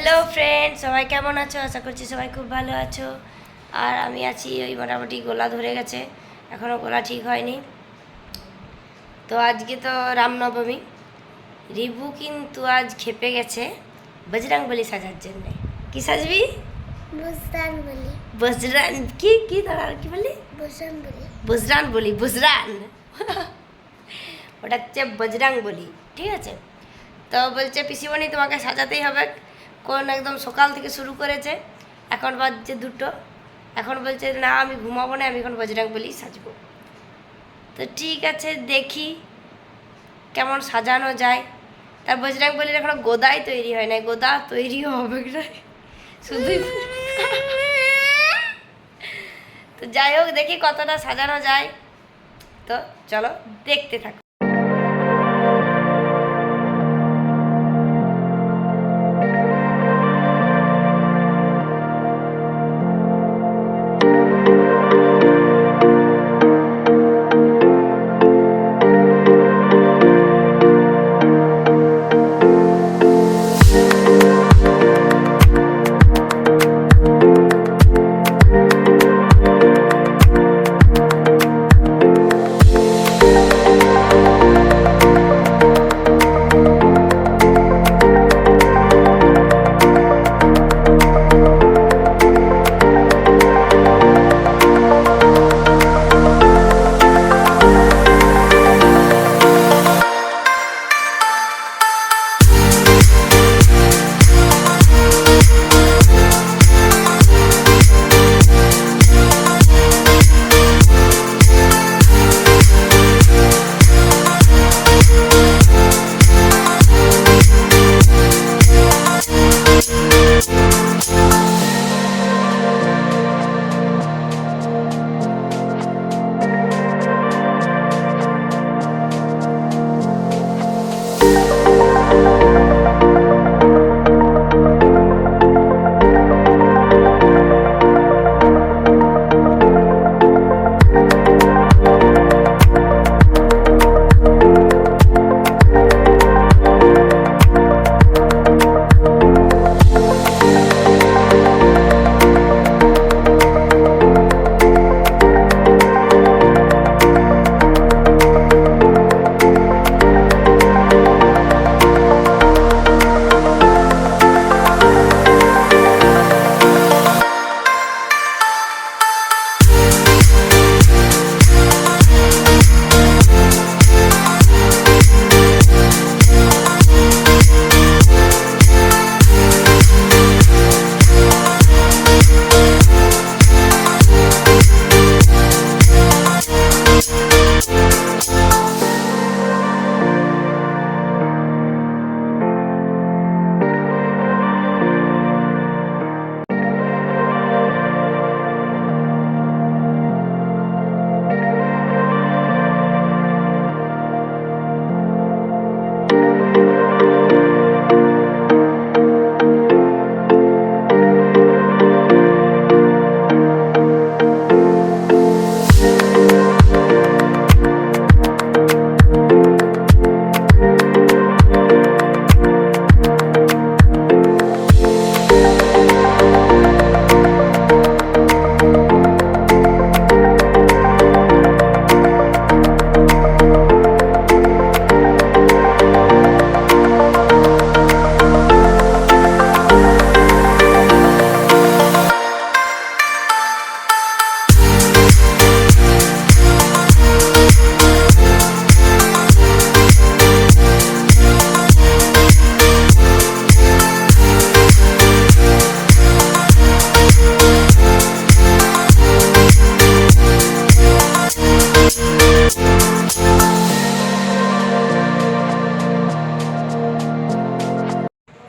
Hello friend, সবাই কেমন আছো? আশা করছি সবাই খুব ভালো আছো। আর আমি আছি, ওই মোটামুটি গলা ধরে গেছে, এখনও গলা ঠিক হয়নি। তো আজকে তো রামনবমী। রিভু কিন্তু আজ খেপে গেছে বজরংবলী সাজার জন্যে। কি সাজবি? বুজরান বলি। বজরান কি কি দাঁড়া কি বলি? বুজরান বলি। বুজরান বলি, বুজরান ওটা হচ্ছে বজরংবলী, ঠিক আছে? তো বলছে পিসিমণি তোমাকে সাজাতেই হবে। কোন একদম সকাল থেকে শুরু করেছে, এখন বাজছে 2টো। এখন বলছে না আমি ঘুমাবো না, আমি এখন বজরংবলী সাজবো। তো ঠিক আছে, দেখি কেমন সাজানো যায়। তার বজরংবলীর এখনো গোদাই তৈরি হয় না, গোদা তৈরিও হবে না, শুধুই তো যাই হোক, দেখি কতটা সাজানো যায়। তো চলো দেখতে থাকো।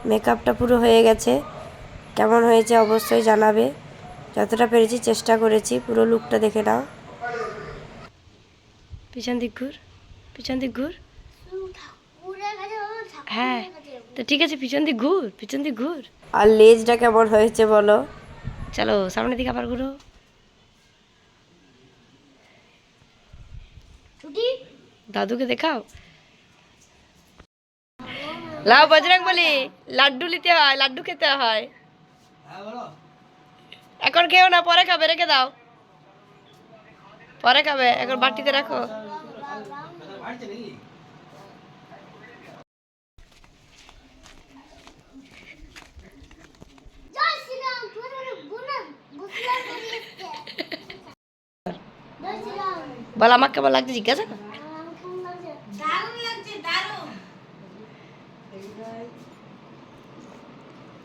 মেকআপটা পুরো হয়ে গেছে, কেমন হয়েছে অবশ্যই জানাবে। যতটা পেরেছি চেষ্টা করেছি। পুরো লুকটা দেখে নাও। পিছন দিক ঘুর, পিছন দিক ঘুর। হ্যাঁ তো ঠিক আছে, পিছন দিক ঘুর, পিছন দিক ঘুর। আর লেজটা কেমন হয়েছে বলো? চলো সামনের দিকে আবার ঘুরো। দাদুকে দেখাও। লাও বজরং বলি, লাড্ডু নিতে হয়, লাড্ডু খেতে হয়। এখন খেও না, পরে খাবে, রেখে দাও, পরে খাবে, এখন বাটিতে রাখো। জয় শ্রীরাম তোর বুনা বুসলাম বলি জয় শ্রীরাম বল আমাকে কেমন লাগছে জিজ্ঞাসা কর। কেমন লাগছে? দারুণ লাগছে, দারুণ।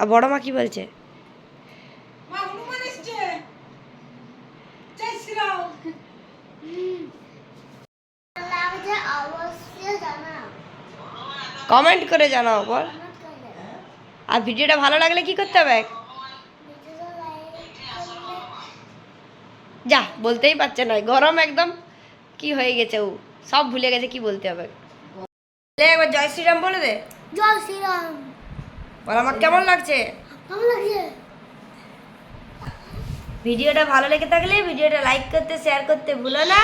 আর বড় মা কি বলছে? মা হনুমান এসছে। জয় শ্রীরাম। লাগছে অবশ্যই জানাও। কমেন্ট করে জানাও বল। কমেন্ট করবে। আর ভিডিওটা ভালো লাগলে কি করতে হবে? ভিডিওটা লাইক করবে। যা বলতেই পারছে না, গরম একদম কি হয়ে গেছে, ও সব ভুলে গেছে কি বলতে হবে। একবার জয় শ্রীরাম বলে দে। জয় শ্রীরাম বল আমার কেমন লাগছে। কেমন লাগছে? ভিডিওটা ভালো লেগে থাকলে ভিডিওটা লাইক করতে, শেয়ার করতে ভুলো না।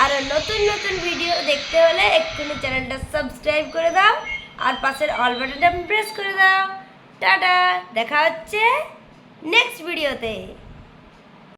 আর নতুন নতুন ভিডিও দেখতে হলে এক্ষুনি চ্যানেলটা সাবস্ক্রাইব করে দাও আর পাশের অল বাটনটা প্রেস করে দাও। টাটা, দেখা হচ্ছে নেক্সট ভিডিওতে।